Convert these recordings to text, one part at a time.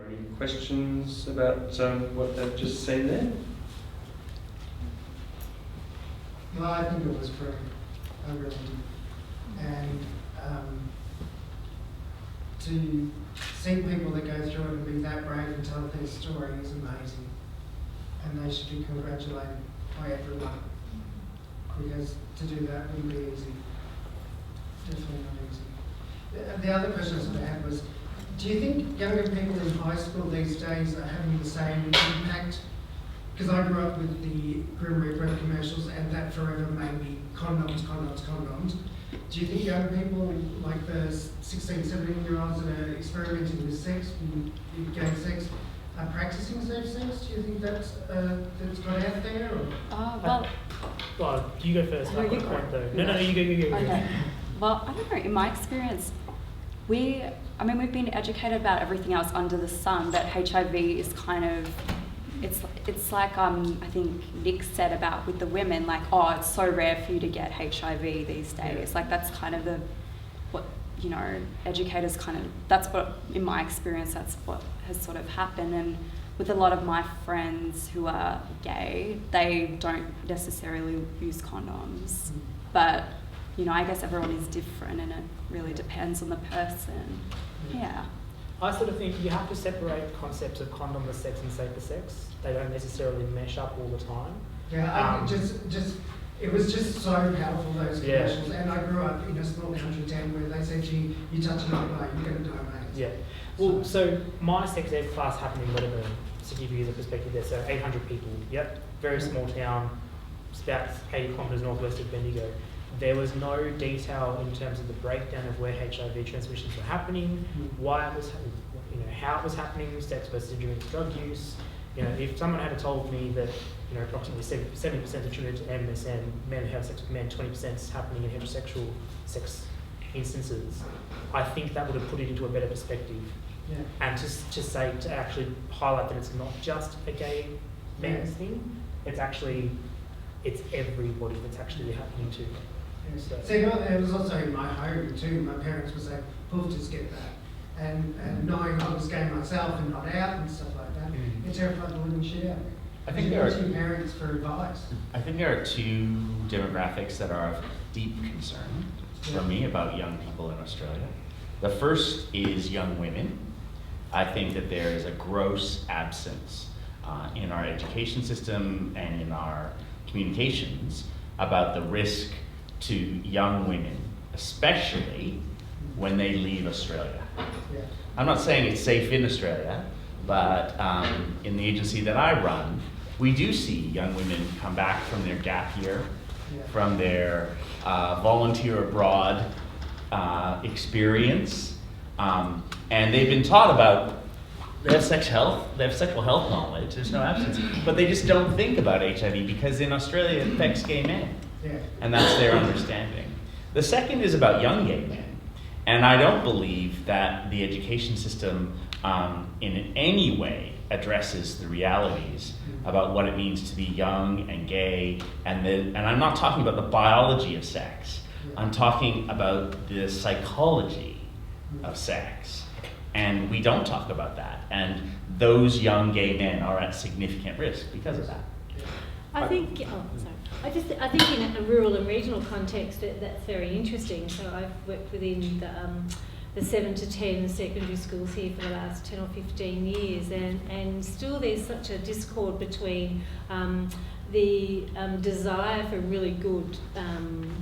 Any questions about what they've just seen there? Well, I think it was great. I really do. And to see people that go through it and be that brave and tell their story is amazing. And they should be congratulated by everyone. Because to do that wouldn't be easy. Definitely not easy. The other question I sort of had was, do you think younger people in high school these days are having the same impact? Because I grew up with the Grim Reaper commercials and that forever made me condoms, condoms, condoms. Do you think young people, like the 16, 17-year-olds that are experimenting with sex, with gay sex, are practicing safe sex? Do you think that's got out there? Or? Well, you go first. No, I've got you a point go. though. No, you go. Okay. Well, I don't know. In my experience, we've been educated about everything else under the sun, but HIV is kind of, it's like I think Nick said about with the women, like, oh, it's so rare for you to get HIV these days. Like that's kind of what educators kind of, that's what, in my experience, that's what has sort of happened. And with a lot of my friends who are gay, they don't necessarily use condoms, but I guess everyone is different and it really depends on the person. Yeah. I sort of think you have to separate concepts of condomless sex and safer sex. They don't necessarily mesh up all the time. Yeah, it was just so powerful, those commercials. Yeah. And I grew up in a small country town where they said, you touch another guy, you're going to die, mate. Yeah. Well, so my sex ed class happened in Wedderburn, to give you the perspective there. So 800 people, yep, very small town, it's about 80 kilometres northwest of Bendigo. There was no detail in terms of the breakdown of where HIV transmissions were happening, why it was, how it was happening, sex versus endurance drug use. If someone had told me that, approximately 70% attributed to MSM, men who have sex with men, 20% is happening in heterosexual sex instances, I think that would have put it into a better perspective. Yeah. And to actually highlight that it's not just a gay men's thing, it's everybody that's actually happening to. Yes. So it was also in my home too. My parents would say, "We'll just get that," and knowing I was gay myself and not out and stuff like that, it terrified the living shit out of me. I think there are two parents for advice. I think there are two demographics that are of deep concern for me about young people in Australia. The first is young women. I think that there is a gross absence in our education system and in our communications about the risk to young women, especially when they leave Australia. Yeah. I'm not saying it's safe in Australia, but in the agency that I run, we do see young women come back from their gap year, from their volunteer abroad experience, and they've been taught about, they have sexual health knowledge, there's no absence, but they just don't think about HIV because in Australia it affects gay men, and that's their understanding. The second is about young gay men, and I don't believe that the education system in any way addresses the realities about what it means to be young and gay, and I'm not talking about the biology of sex, I'm talking about the psychology of sex. And we don't talk about that. And those young gay men are at significant risk because of that. I think in a rural and regional context that's very interesting. So I've worked within the 7 to 10 secondary schools here for the last 10 or 15 years, and still there's such a discord between the desire for really good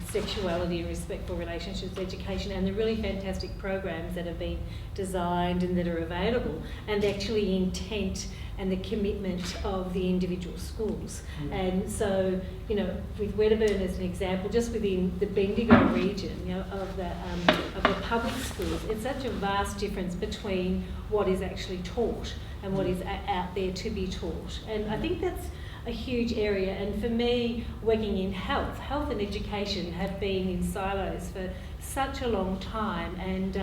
sexuality and respectful relationships education and the really fantastic programs that have been designed and that are available, and actually intent and the commitment of the individual schools. And so, with Wedderburn as an example, just within the Bendigo region, of the public schools, it's such a vast difference between what is actually taught and what is out there to be taught. And I think that's a huge area, and for me, working in health and education have been in silos for such a long time, and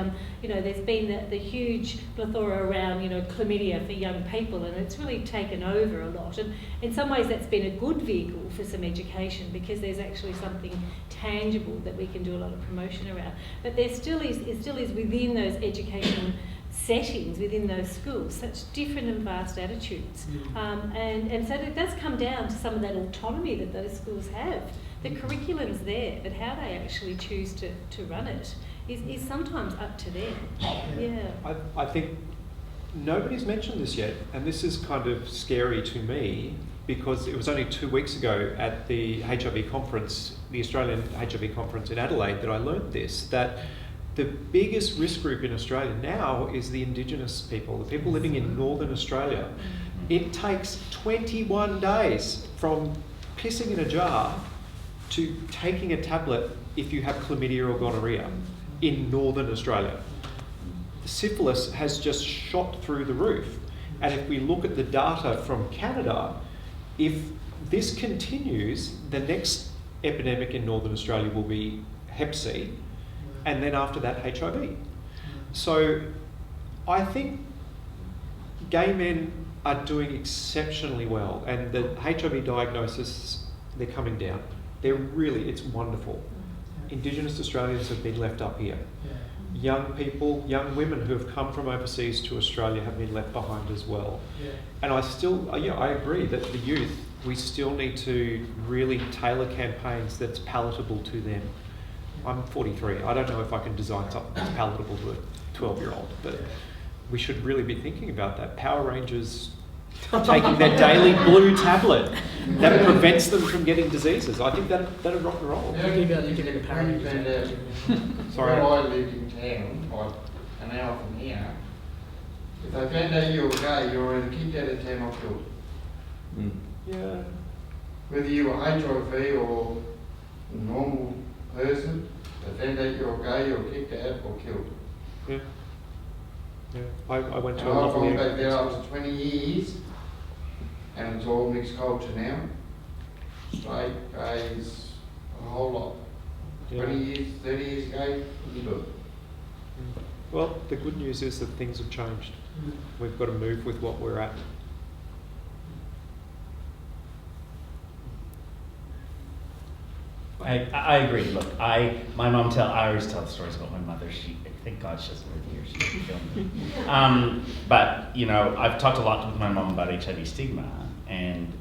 there's been the huge plethora around chlamydia for young people, and it's really taken over a lot, and in some ways that's been a good vehicle for some education because there's actually something tangible that we can do a lot of promotion around. But there still is within those education settings within those schools, such different and vast attitudes. And so it does come down to some of that autonomy that those schools have. The curriculum's there, but how they actually choose to run it is sometimes up to them. Yeah. I think nobody's mentioned this yet, and this is kind of scary to me because it was only 2 weeks ago at the HIV conference, the Australian HIV conference in Adelaide, that I learned this, that the biggest risk group in Australia now is the Indigenous people, the people living in Northern Australia. It takes 21 days from pissing in a jar to taking a tablet if you have chlamydia or gonorrhea in Northern Australia. Syphilis has just shot through the roof. And if we look at the data from Canada, if this continues, the next epidemic in Northern Australia will be Hep C, and then after that HIV. So I think gay men are doing exceptionally well, and the HIV diagnosis, they're coming down. It's wonderful. Indigenous Australians have been left up here. Young people, young women who have come from overseas to Australia have been left behind as well. And I agree that the youth, we still need to really tailor campaigns that's palatable to them. I'm 43. I don't know if I can design something that's palatable to a 12-year-old, but we should really be thinking about that. Power Rangers taking their daily blue tablet that prevents them from getting diseases. I think that'd rock and roll. You give it a power. Sorry. Where I lived in town, like an hour from here, if they found out you were gay, you were either kicked out of town or killed. Yeah. Whether you were HIV or a normal person, they found out you were gay, you were kicked out or killed. Yeah. I went to And a I've lovely... gone back there after 20 years, and it's all mixed culture now. Straight, gays, a whole lot. 20 years, 30 years ago, you do it. Well, the good news is that things have changed. We've got to move with what we're at. I agree. Look, I always tell stories about my mother. Thank God she doesn't live here. She would kill me. But you know, I've talked a lot with my mom about HIV stigma, and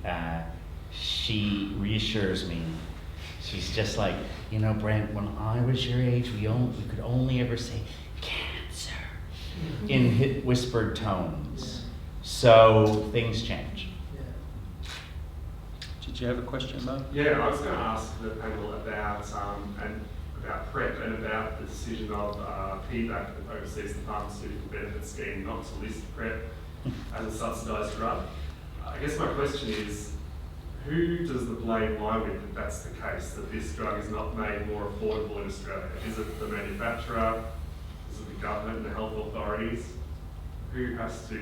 she reassures me. She's just like, you know, Brent, when I was your age, we could only ever say cancer in whispered tones. So things change. Did you have a question, Mo? Yeah, I was going to ask the panel about PrEP and about the decision of PBAC, the Overseas Pharmaceutical Benefit Scheme, not to list PrEP as a subsidised drug. I guess my question is, who does the blame lie with if that's the case, that this drug is not made more affordable in Australia? Is it the manufacturer? Is it the government and the health authorities? Who has to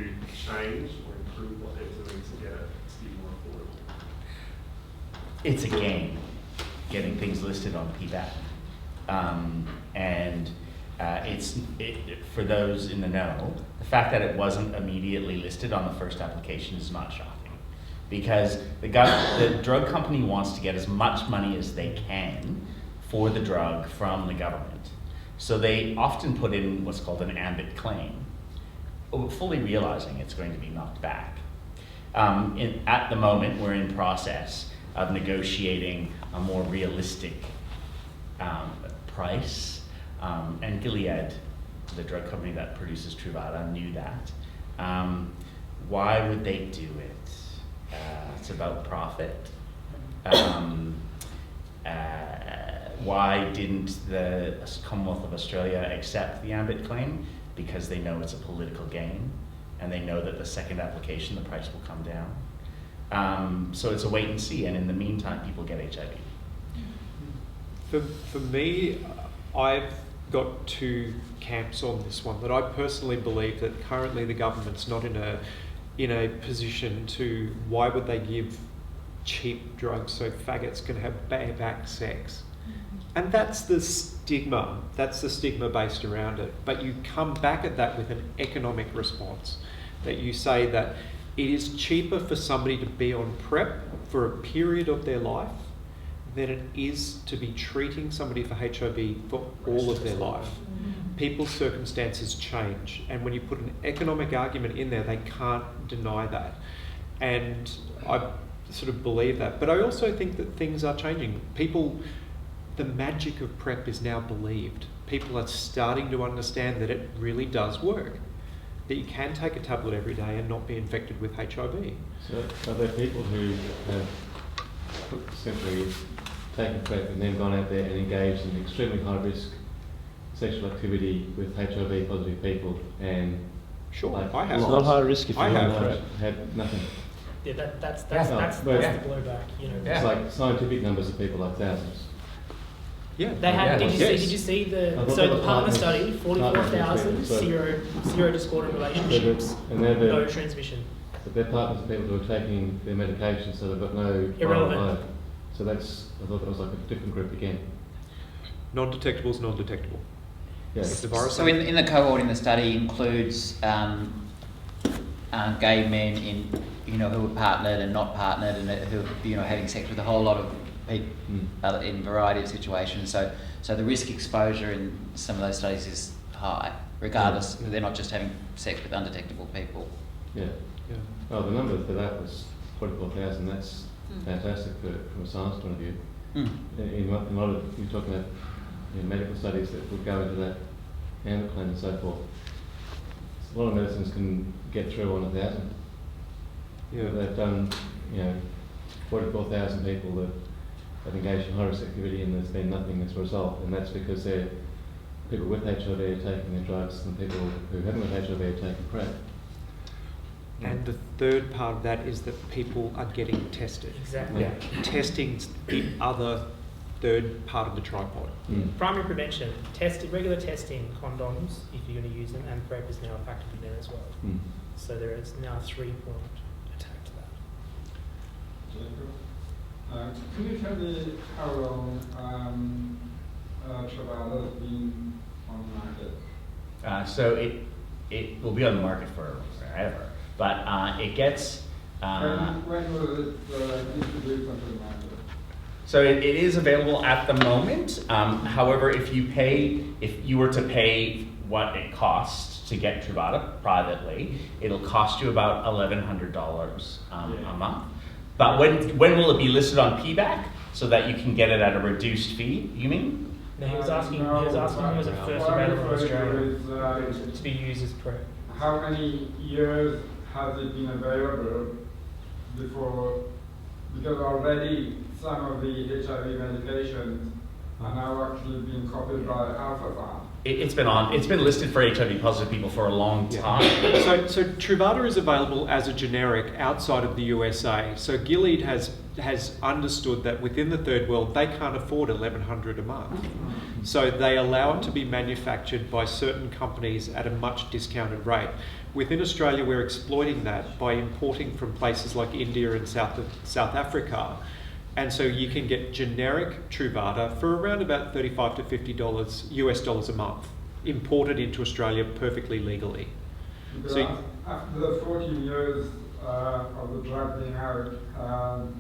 change or improve what they're doing to get it to be more affordable? It's a game, getting things listed on PBAC. For those in the know, the fact that it wasn't immediately listed on the first application is not shocking, because the drug company wants to get as much money as they can for the drug from the government. So they often put in what's called an ambit claim, fully realizing it's going to be knocked back. At the moment, we're in process of negotiating a more realistic price, and Gilead, the drug company that produces Truvada, knew that. Why would they do it? It's about profit. Why didn't the Commonwealth of Australia accept the ambit claim? Because they know it's a political game, and they know that the second application, the price will come down. So it's a wait and see, and in the meantime, people get HIV. For me, I've got two camps on this one. That I personally believe that currently the government's not in a position to. Why would they give cheap drugs so faggots can have bareback sex? And that's the stigma. That's the stigma based around it. But you come back at that with an economic response. That you say that it is cheaper for somebody to be on PrEP for a period of their life than it is to be treating somebody for HIV for all of their life. people's circumstances change, and when you put an economic argument in there, they can't deny that. And I sort of believe that. But I also think that things are changing. The magic of PrEP is now believed. People are starting to understand that it really does work, that you can take a tablet every day and not be infected with HIV. So are there people who have essentially taken PrEP and then gone out there and engaged in extremely high risk sexual activity with HIV positive people and Sure, like, I have. It's not high risk if you I don't have. know. had nothing? Yeah, that's Yeah. the blowback. You know, It's like scientific numbers of people like thousands. Yeah. they had. Yeah, Did you see the? I thought So that the was partner partners- study, 44,000 so- zero discordant relationships, And they're no the, transmission. but they're partners of people who are taking their medication, so they've got no Irrelevant. viral load. So I thought that was like a different group again. Non-detectable is non-detectable. Yeah. If the virus So in the cohort in the study includes gay men who are partnered and not partnered, and who having sex with a whole lot of people in a variety of situations. So the risk exposure in some of those studies is high, regardless. They're not just having sex with undetectable people. Yeah. Yeah. Oh, the number for that was 44,000. That's fantastic from a science point of view. In a lot of, you're talking about medical studies that would go into that amplicon and so forth. A lot of medicines can get through on 1,000. Yeah. They've done, 44,000 people that have engaged in high risk activity, and there's been nothing as a result. And that's because people with HIV are taking their drugs, and people who haven't got HIV are taking PrEP. And the third part of that is that people are getting tested. Exactly. Yeah. Testing's the other third part of the tripod. Primary prevention, regular testing, condoms if you're going to use them, and PrEP is now a factor in there as well. So there is now a 3-point attack to that. Can you tell me how long Truvada has been on the market? So it will be on the market for forever, but it gets. When was it introduced onto the market? So it is available at the moment. However, if you were to pay what it costs to get Truvada privately, it'll cost you about $1,100 a month. But when will it be listed on PBAC so that you can get it at a reduced fee? You mean? No, he was asking when was it first available in Australia to be used as PrEP. How many years has it been available before? Because already some of the HIV medications are now actually being copied by Alpha Pharm. It's been listed for HIV positive people for a long time. So Truvada is available as a generic outside of the USA. So Gilead has understood that within the third world they can't afford $1,100 a month. So they allow it to be manufactured by certain companies at a much discounted rate. Within Australia, we're exploiting that by importing from places like India and South Africa. And so you can get generic Truvada for around about $35 to $50 US dollars a month, imported into Australia perfectly legally. Because So after the 14 years of the drug being out,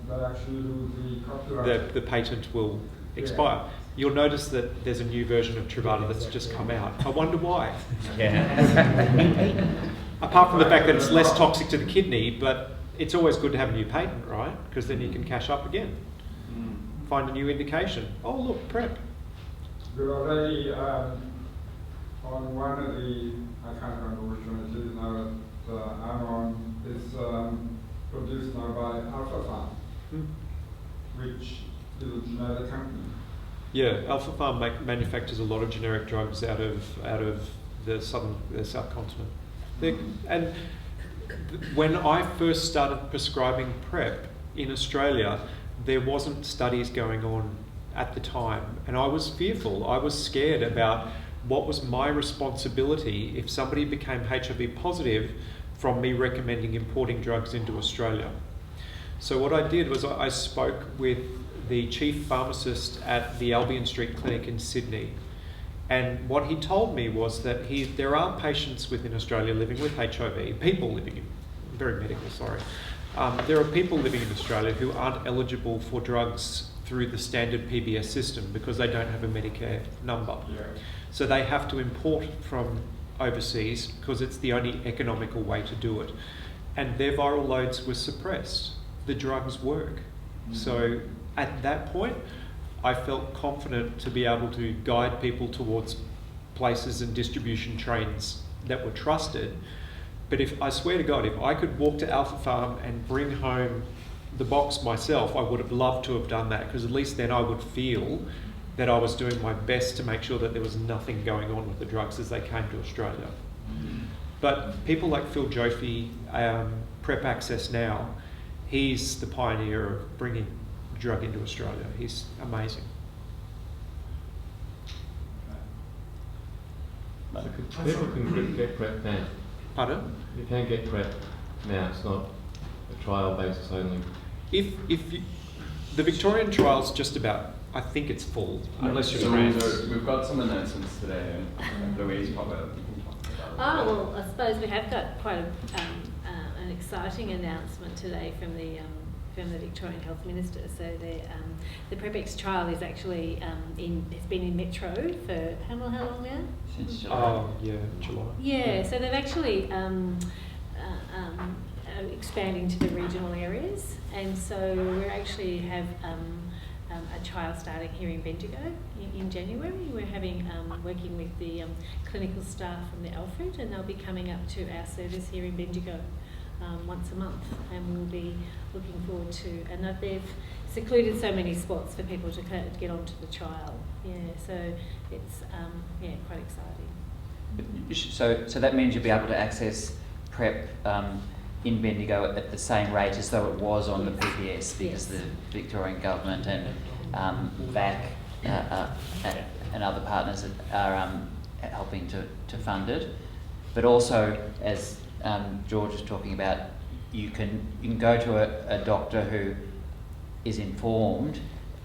they actually lose the copyright. the patent will expire. You'll notice that there's a new version of Truvada that's just come out. I wonder why. Yeah. Apart from the fact that it's less toxic to the kidney, but it's always good to have a new patent, right? Because then you can cash up again. Find a new indication. Oh, look, PrEP. We're already on one of the, I can't remember which one it is now, that I'm on, is produced now by Alpha Pharm, which is a generic company. Yeah, Alpha Pharm manufactures a lot of generic drugs out of the subcontinent. And when I first started prescribing PrEP in Australia, there wasn't studies going on at the time, and I was fearful. I was scared about what was my responsibility if somebody became HIV positive from me recommending importing drugs into Australia. So what I did was I spoke with the chief pharmacist at the Albion Street Clinic in Sydney, and what he told me was that there are patients within Australia living with HIV, people living in, very medical, sorry. There are people living in Australia who aren't eligible for drugs through the standard PBS system because they don't have a Medicare number. So they have to import it from overseas because it's the only economical way to do it. And their viral loads were suppressed. The drugs work. So at that point, I felt confident to be able to guide people towards places and distribution trains that were trusted. But if I swear to God, if I could walk to Alpha Farm and bring home the box myself, I would have loved to have done that, because at least then I would feel that I was doing my best to make sure that there was nothing going on with the drugs as they came to Australia. But people like Phil Joffe, Prep Access Now, he's the pioneer of bringing drug into Australia. He's amazing. So people can get PrEP now. Pardon? You can get PrEP now. It's not a trial basis only. If you, the Victorian trial's just about, I think it's full, unless you're France. We've got some announcements today, and Louise probably can talk about it. Well, I suppose we have got quite an exciting announcement today from the Victorian Health Minister. So the PrEPX trial is actually has been in Metro for how long now? Since July. Oh, yeah, July. Yeah, so they've actually expanding to the regional areas, and so we actually have a trial starting here in Bendigo in January. We're having working with the clinical staff from the Alfred, and they'll be coming up to our service here in Bendigo once a month, and we'll be looking forward to. And they've secluded so many spots for people to get onto the trial. Yeah, so it's quite exciting. So that means you'll be able to access PrEP in Bendigo at the same rate as though it was on the PBS, because the Victorian government and VAC and other partners are helping to fund it. But also, as George was talking about, you can go to a doctor who is informed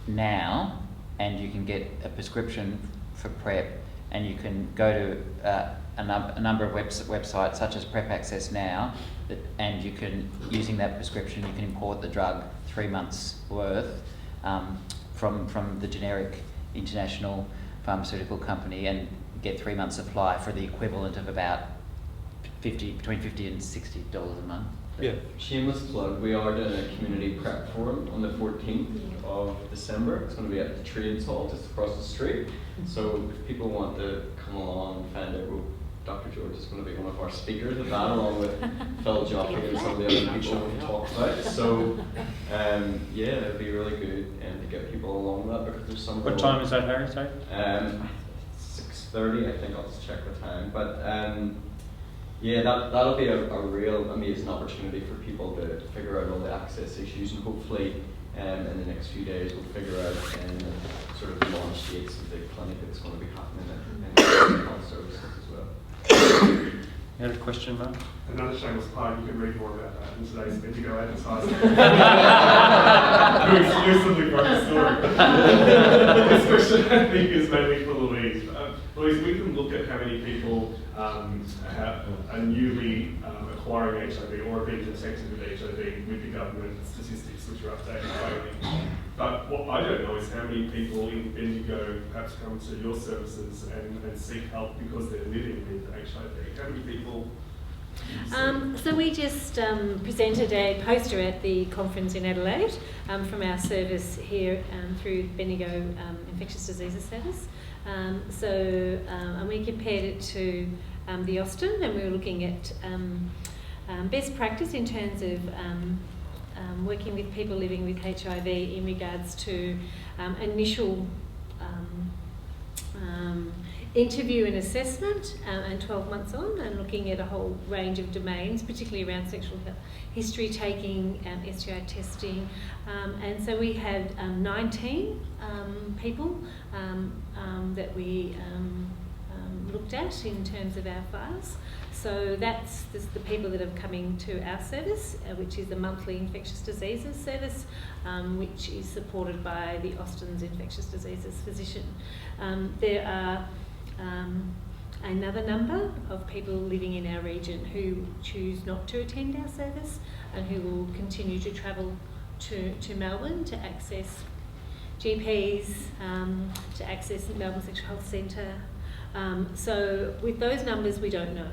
now, and you can get a prescription for PrEP, and you can go to a number of websites such as Prep Access Now, and you can, using that prescription, you can import the drug 3 months worth from the generic international pharmaceutical company, and get 3 months supply for the equivalent of about between $50 and $60 a month. Yeah. Shameless plug, we are doing a community prep forum on the 14th of December. It's going to be at the Trades Hall just across the street. So if people want to come along and find out, Dr. George is going to be one of our speakers at that, along with Phil Joffe and some of the other people we've talked about. So yeah, it'd be really good to get people along that, because there's some. What time is that, Harry? Sorry? 6:30, I think. I'll just check the time. But yeah, that'll be a real amazing opportunity for people to figure out all the access issues, and hopefully in the next few days we'll figure out sort of the launch dates of the clinic that's going to be happening in health services as well. You had a question, Mark? Another shameless plug, you can read more about that in today's Bendigo advertisement. Who exclusively broke the story. This question, I think, is mainly for Louise. Louise, we can look at how many people are newly acquiring HIV or are being detected with HIV with the government statistics, which are updated daily. But what I don't know is how many people in Bendigo perhaps come to your services and seek help because they're living with HIV. How many people? So we just presented a poster at the conference in Adelaide from our service here through Bendigo Infectious Diseases Service. And we compared it to the Austin, and we were looking at best practice in terms of working with people living with HIV in regards to initial interview and assessment, and 12 months on, and looking at a whole range of domains, particularly around sexual history taking, STI testing, and so we had 19 people that we looked at in terms of our files. So that's the people that are coming to our service, which is the monthly infectious diseases service, which is supported by the Austin's infectious diseases physician. There are another number of people living in our region who choose not to attend our service and who will continue to travel to Melbourne to access GPs to access the Melbourne Sexual Health Centre. So with those numbers, we don't know.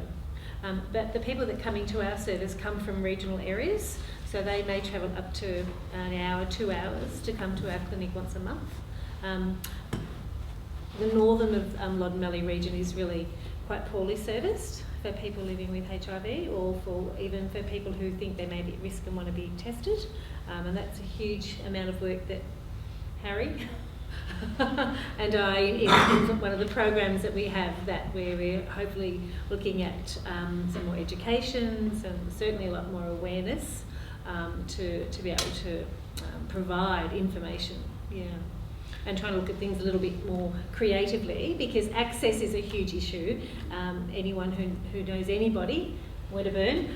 But the people that come into our service come from regional areas, so they may travel up to an hour, 2 hours to come to our clinic once a month. The northern of Loddon Valley region is really quite poorly serviced for people living with HIV, or even for people who think they may be at risk and want to be tested. And that's a huge amount of work that Harry and I, in one of the programs that we have, that where we're hopefully looking at some more education, certainly a lot more awareness to be able to provide information, and trying to look at things a little bit more creatively, because access is a huge issue. Anyone who knows anybody, Wedderburn,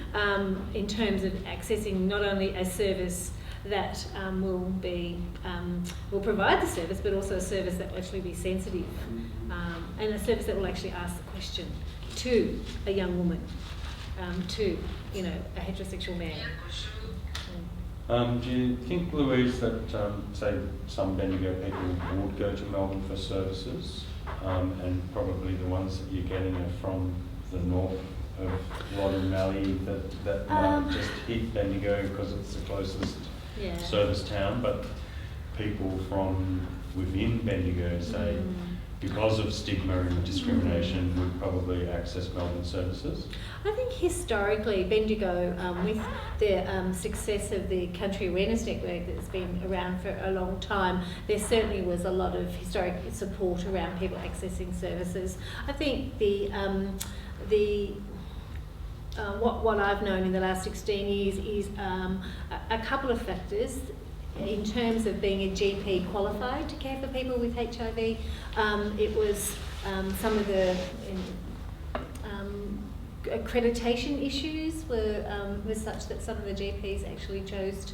in terms of accessing not only a service that will provide the service, but also a service that will actually be sensitive, and a service that will actually ask the question to a young woman, to a heterosexual man. Do you think, Louise, that say some Bendigo people would go to Melbourne for services, and probably the ones that you're getting are from the north of Loddon Valley, that might just hit Bendigo because it's the closest service town, but people from within Bendigo, say, because of stigma and discrimination, would probably access Melbourne services? I think historically, Bendigo, with the success of the Country Awareness Network that's been around for a long time, there certainly was a lot of historic support around people accessing services. I think what I've known in the last 16 years is a couple of factors. In terms of being a GP qualified to care for people with HIV, it was some of the accreditation issues were such that some of the GPs actually chose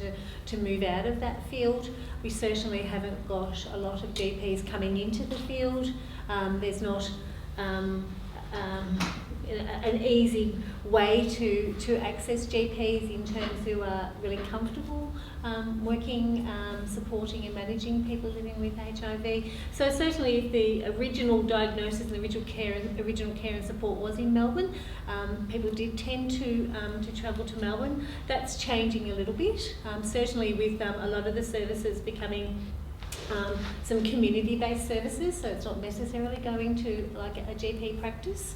to move out of that field. We certainly haven't got a lot of GPs coming into the field. There's not an easy way to access GPs in terms who are really comfortable working, supporting and managing people living with HIV. So certainly if the original diagnosis and the original care and support was in Melbourne, people did tend to travel to Melbourne. That's changing a little bit, certainly with a lot of the services becoming some community-based services, so it's not necessarily going to like a GP practice.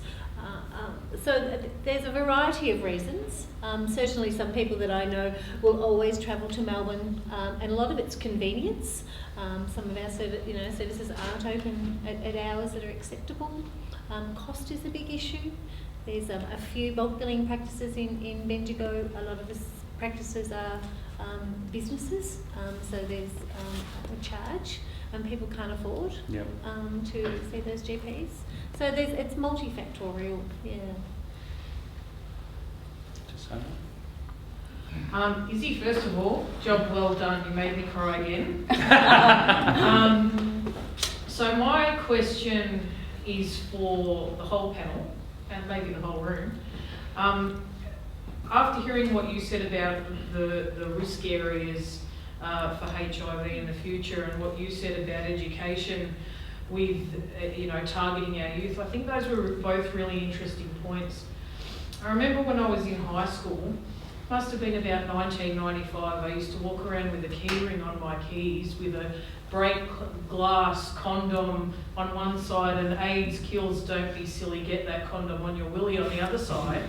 So there's a variety of reasons. Certainly some people that I know will always travel to Melbourne, and a lot of it's convenience. Some of our services aren't open at hours that are acceptable. Cost is a big issue. There's a few bulk billing practices in Bendigo. A lot of the practices are businesses, so there's a charge and people can't afford to see those GPs. So it's multifactorial, Izzy, first of all, job well done. You made me cry again. So my question is for the whole panel, and maybe the whole room. After hearing what you said about the risk areas for HIV in the future, and what you said about education with targeting our youth, I think those were both really interesting points. I remember when I was in high school, must have been about 1995, I used to walk around with a key ring on my keys with a break glass condom on one side and AIDS kills, don't be silly, get that condom on your willy on the other side.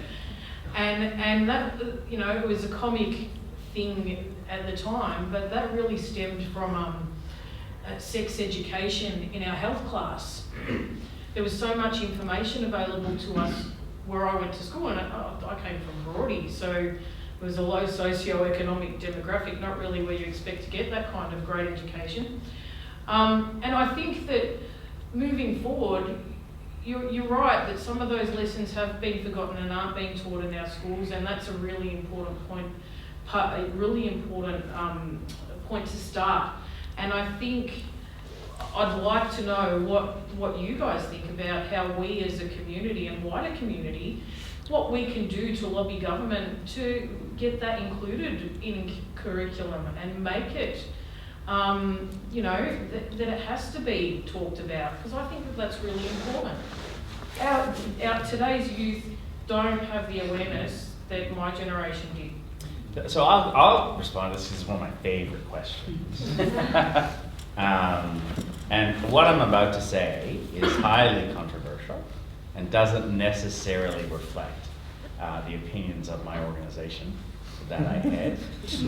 And that, it was a comic thing at the time, but that really stemmed from sex education in our health class. There was so much information available to us where I went to school, and I came from Broady, so it was a low socio-economic demographic, not really where you expect to get that kind of great education. And I think that moving forward, you're right that some of those lessons have been forgotten and aren't being taught in our schools, and that's a really important point to start. And I think I'd like to know what you guys think about how we as a community and wider community, what we can do to lobby government to get that included in curriculum and make it you know, that it has to be talked about, because I think that that's really important. Our today's youth don't have the awareness that my generation did. So I'll respond. This is one of my favorite questions. And what I'm about to say is highly controversial and doesn't necessarily reflect the opinions of my organization that I head. There's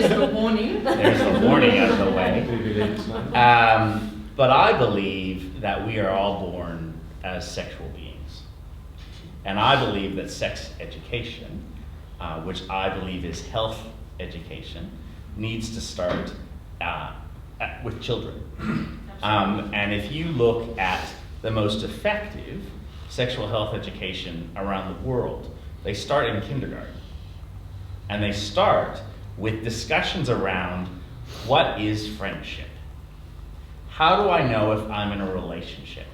the warning. There's the warning out of the way. But I believe that we are all born as sexual beings. And I believe that sex education, which I believe is health education, needs to start with children. And if you look at the most effective sexual health education around the world, they start in kindergarten. And they start with discussions around what is friendship? How do I know if I'm in a relationship?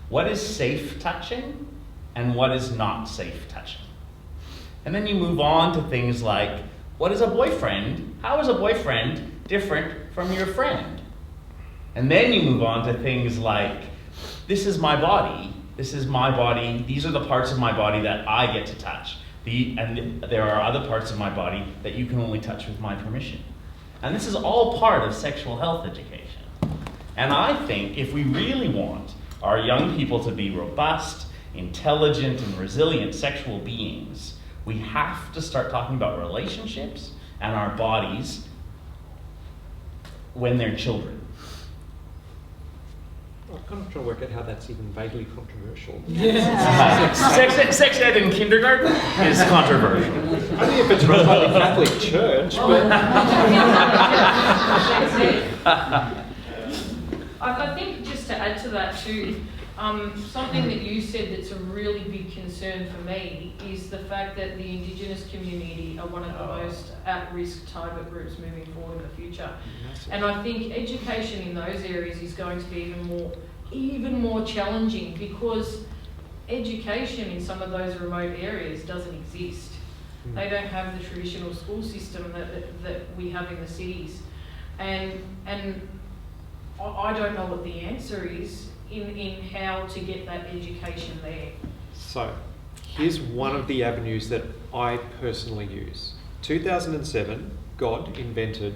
What is safe touching and what is not safe touching? And then you move on to things like, what is a boyfriend? How is a boyfriend different from your friend? And then you move on to things like, this is my body, these are the parts of my body that I get to touch. And there are other parts of my body that you can only touch with my permission. And this is all part of sexual health education. And I think if we really want our young people to be robust, intelligent, and resilient sexual beings, we have to start talking about relationships and our bodies when they're children. I'm kind of trying to work out how that's even vaguely controversial. Sex ed in kindergarten is controversial. Only if it's run by the Catholic Church, but... I think just to add to that too, something that you said that's a really big concern for me is the fact that the Indigenous community are one of the most at-risk target groups moving forward in the future. And I think education in those areas is going to be even more challenging, because education in some of those remote areas doesn't exist. They don't have the traditional school system that we have in the cities. And I don't know what the answer is in how to get that education there. So, here's one of the avenues that I personally use. 2007, God invented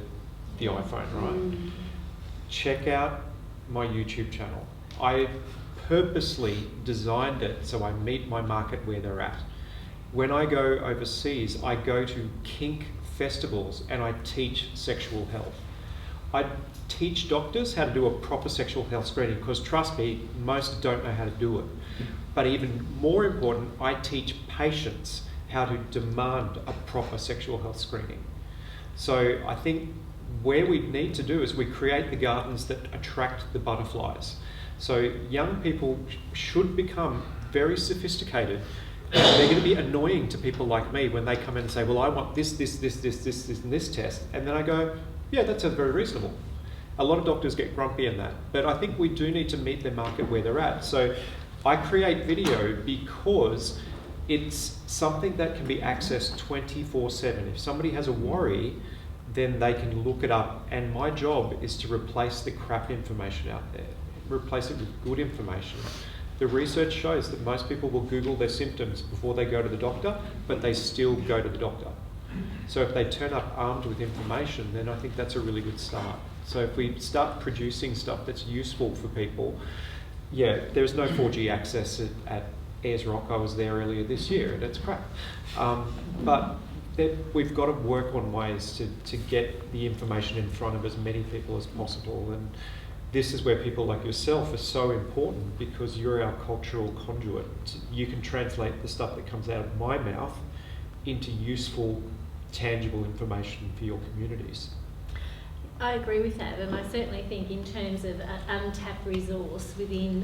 the iPhone, right? Check out my YouTube channel. I purposely designed it so I meet my market where they're at. When I go overseas, I go to kink festivals and I teach sexual health. I teach doctors how to do a proper sexual health screening, because trust me, most don't know how to do it. But even more important, I teach patients how to demand a proper sexual health screening. So I think where we need to do is we create the gardens that attract the butterflies. So young people should become very sophisticated. They're going to be annoying to people like me when they come in and say, well, I want this, and this test. And then I go, yeah, that sounds very reasonable. A lot of doctors get grumpy in that, but I think we do need to meet their market where they're at. So I create video because it's something that can be accessed 24/7. If somebody has a worry, then they can look it up. And my job is to replace the crap information out there, replace it with good information. The research shows that most people will Google their symptoms before they go to the doctor, but they still go to the doctor. So if they turn up armed with information, then I think that's a really good start. So if we start producing stuff that's useful for people, yeah, there's no 4G access at Ayers Rock. I was there earlier this year, and it's crap. But we've got to work on ways to get the information in front of as many people as possible. And this is where people like yourself are so important, because you're our cultural conduit. You can translate the stuff that comes out of my mouth into useful, tangible information for your communities. I agree with that, and I certainly think in terms of an untapped resource within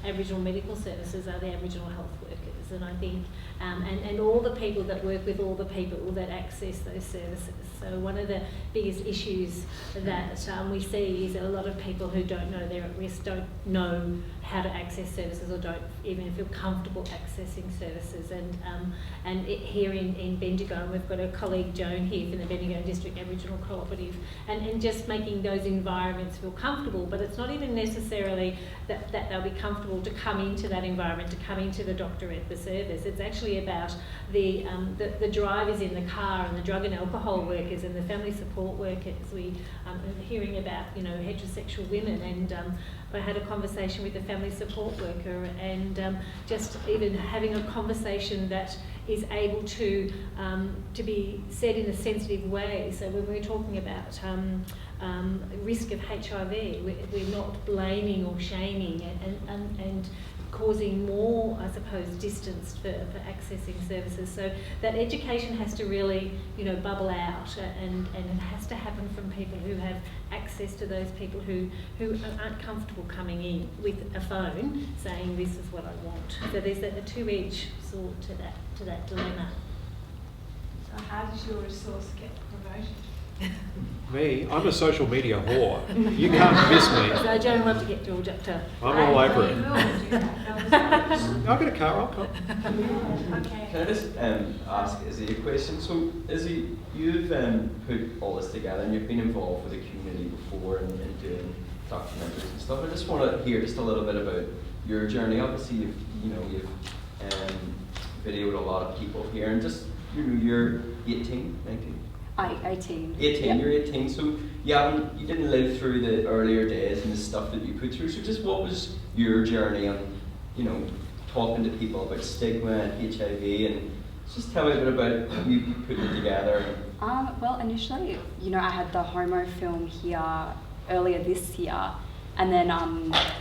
Aboriginal medical services are the Aboriginal health workers, and I think and all the people that work with all the people that access those services. So one of the biggest issues that we see is that a lot of people who don't know they're at risk don't know how to access services or don't even feel comfortable accessing services. And here in Bendigo, we've got a colleague, Joan, here from the Bendigo District Aboriginal Cooperative, and just making those environments feel comfortable. But it's not even necessarily that they'll be comfortable to come into that environment, to come into the doctor at the service. It's actually about the drivers in the car and the drug and alcohol workers and the family support workers. We are hearing about, you know, heterosexual women, and I had a conversation with a family support worker, and just even having a conversation that is able to be said in a sensitive way. So when we're talking about risk of HIV, we're not blaming or shaming and causing more, I suppose, distance for accessing services. So that education has to really, you know, bubble out, and it has to happen from people who have access to those people who aren't comfortable coming in with a phone saying, this is what I want. So there's a two-edged sword to that dilemma. So how does your resource get promoted? Me, I'm a social media whore. You can't miss me. So Joan, want to get George up to... I'm all over it. I've got a car, I'll come. Okay. Can I just ask Izzy a question? So Izzy, you've put all this together and you've been involved with the community before and doing documentaries and stuff. I just want to hear just a little bit about your journey. Obviously, you've videoed a lot of people here, and just you're 18, 19. 18. 18, yep. You're 18, so you didn't live through the earlier days and the stuff that you put through. So just what was your journey on, talking to people about stigma and HIV, and just tell me a bit about how you put it together. Well, initially, I had the homo film here earlier this year, and then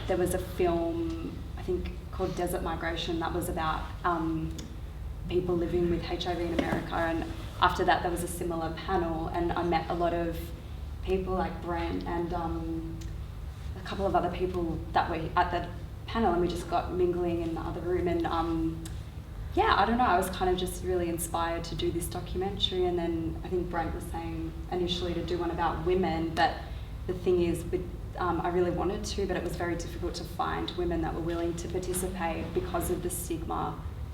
there was a film, I think, called Desert Migration that was about people living with HIV in America, and after that there was a similar panel, and I met a lot of people like Brent and a couple of other people that were at the panel, and we just got mingling in the other room, and I don't know, I was kind of just really inspired to do this documentary. And then I think Brent was saying initially to do one about women, but the thing is, I really wanted to, but it was very difficult to find women that were willing to participate because of the stigma,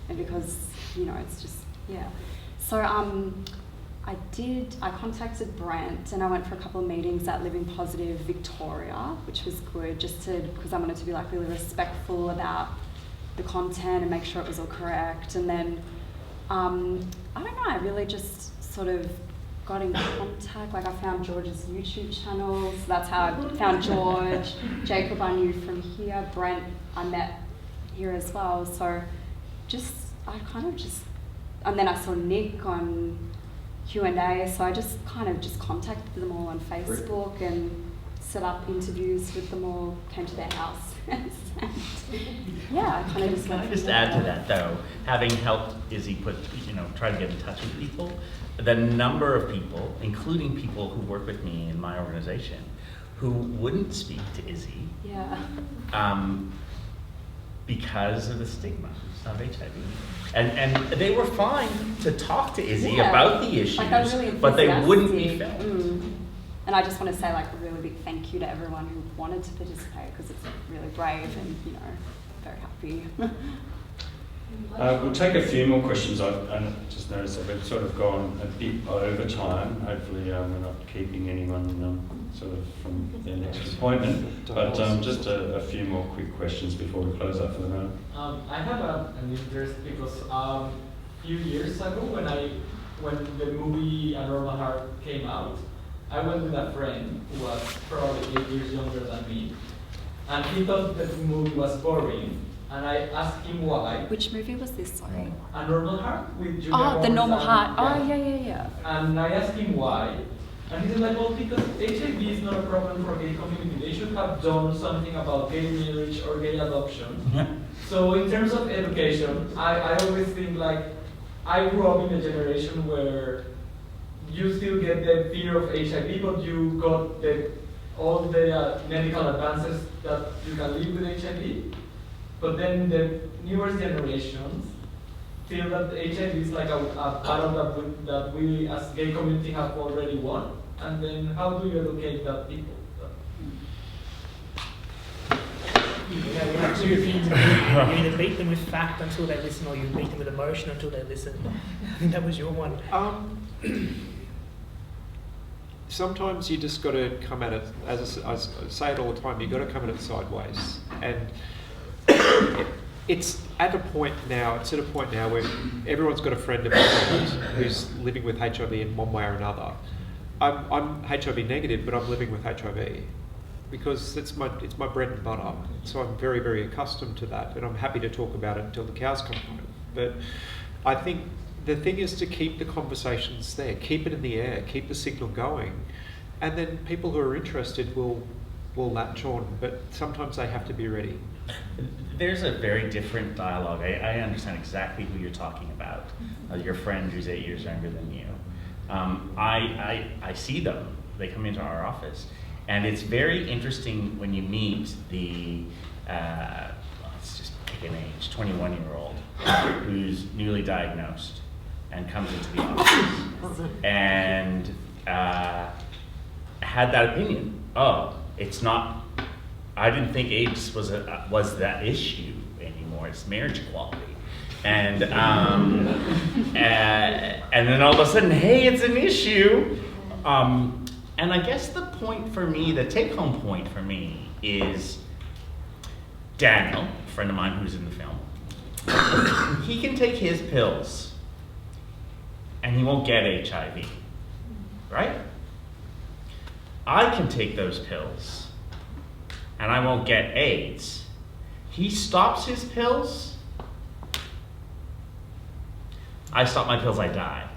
and because, it's just, yeah. So I contacted Brent, and I went for a couple of meetings at Living Positive Victoria, which was good, because I wanted to be like really respectful about the content and make sure it was all correct. And then, I don't know, I really just sort of got in contact. Like, I found George's YouTube channel, so that's how I found George. Jacob I knew from here. Brent I met here as well. So and then I saw Nick on Q&A, so I just contacted them all on Facebook and set up interviews with them all, came to their house. Yeah, I kind of just went. Can I just add to that though, having helped Izzy try to get in touch with people, the number of people, including people who work with me in my organization, who wouldn't speak to Izzy, because of the stigma of HIV. And they were fine to talk to Izzy about the issues, really, but they wouldn't be felt. And I just want to say a really big thank you to everyone who wanted to participate, because it's really brave and, very happy. We'll take a few more questions. I just noticed that we've sort of gone a bit over time. Hopefully we're not keeping anyone sort of from their next appointment. But just a few more quick questions before we close up for the night. I have an interest because a few years ago when the movie A Normal Heart came out, I went with a friend who was probably 8 years younger than me, and he thought that the movie was boring. And I asked him why. Which movie was this, sorry? A Normal Heart with Julia Oh, The Normal Heart. Yeah. Oh, yeah. And I asked him why. And he said, well, because HIV is not a problem for gay community. They should have done something about gay marriage or gay adoption. So in terms of education, I always think I grew up in a generation where you still get the fear of HIV, but you got all the medical advances that you can live with HIV. But then the newer generations feel that HIV is like a battle that we as gay community have already won. And then how do you educate that people? You know, we have two opinions of people. You either beat them with fact until they listen, or you beat them with emotion until they listen. I think that was your one. Sometimes you just got to come at it, as I say it all the time, you've got to come at it sideways. And it's at a point now where everyone's got a friend of theirs who's living with HIV in one way or another. I'm HIV negative, but I'm living with HIV because it's my bread and butter. So I'm very, very accustomed to that, and I'm happy to talk about it until the cows come home. But I think the thing is to keep the conversations there, keep it in the air, keep the signal going, and then people who are interested will latch on, but sometimes they have to be ready. There's a very different dialogue. I understand exactly who you're talking about, your friend who's 8 years younger than you. I see them, they come into our office, and it's very interesting when you meet the, let's just pick an age, 21-year-old who's newly diagnosed and comes into the office and had that opinion. Oh, it's not, I didn't think AIDS was that issue anymore, it's marriage equality. And then all of a sudden, hey, it's an issue. And I guess the point for me, the take-home point for me is Daniel, a friend of mine who's in the film. He can take his pills and he won't get HIV, right? I can take those pills and I won't get AIDS. He stops his pills, I stop my pills, I die.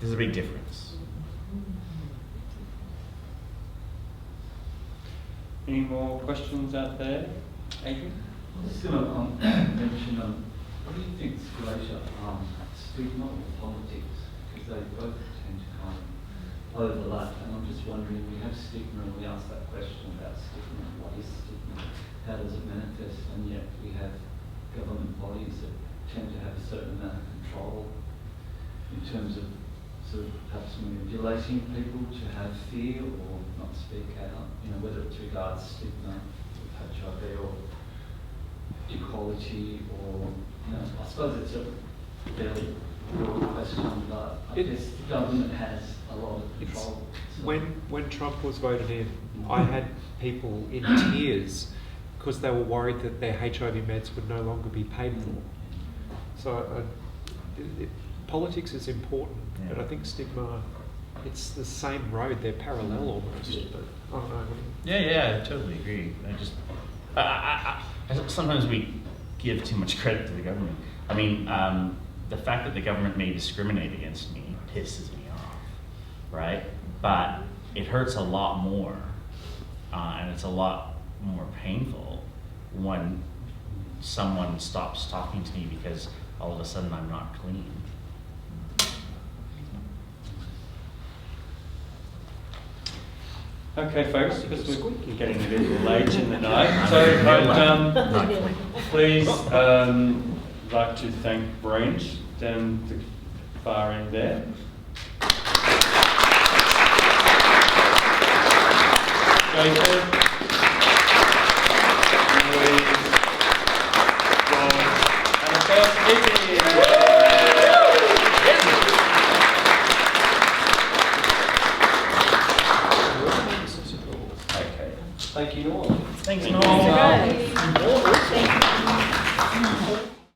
There's a big difference. Any more questions out there? Adrian? Just going to mention, what do you think is greater, stigma or politics? Because they both tend to kind of overlap, and I'm just wondering, we have stigma and we ask that question about stigma, what is stigma, how does it manifest, and yet we have government bodies that tend to have a certain amount of control in terms of sort of perhaps manipulating people to have fear or not speak out, you know, whether it's regards stigma with HIV or equality or, you know, I suppose it's a fairly broad question, but I guess the government has a lot of control. So When Trump was voted in, I had people in tears because they were worried that their HIV meds would no longer be paid for. So politics is important, but I think stigma, it's the same road, they're parallel almost. But I don't know. Yeah, I totally agree. Sometimes we give too much credit to the government. I mean, the fact that the government may discriminate against me pisses me off, right? But it hurts a lot more, and it's a lot more painful when someone stops talking to me because all of a sudden I'm not clean. Okay, folks, because we're getting a little late in the night, so I'd please like to thank Brent down the far end there. Jacob.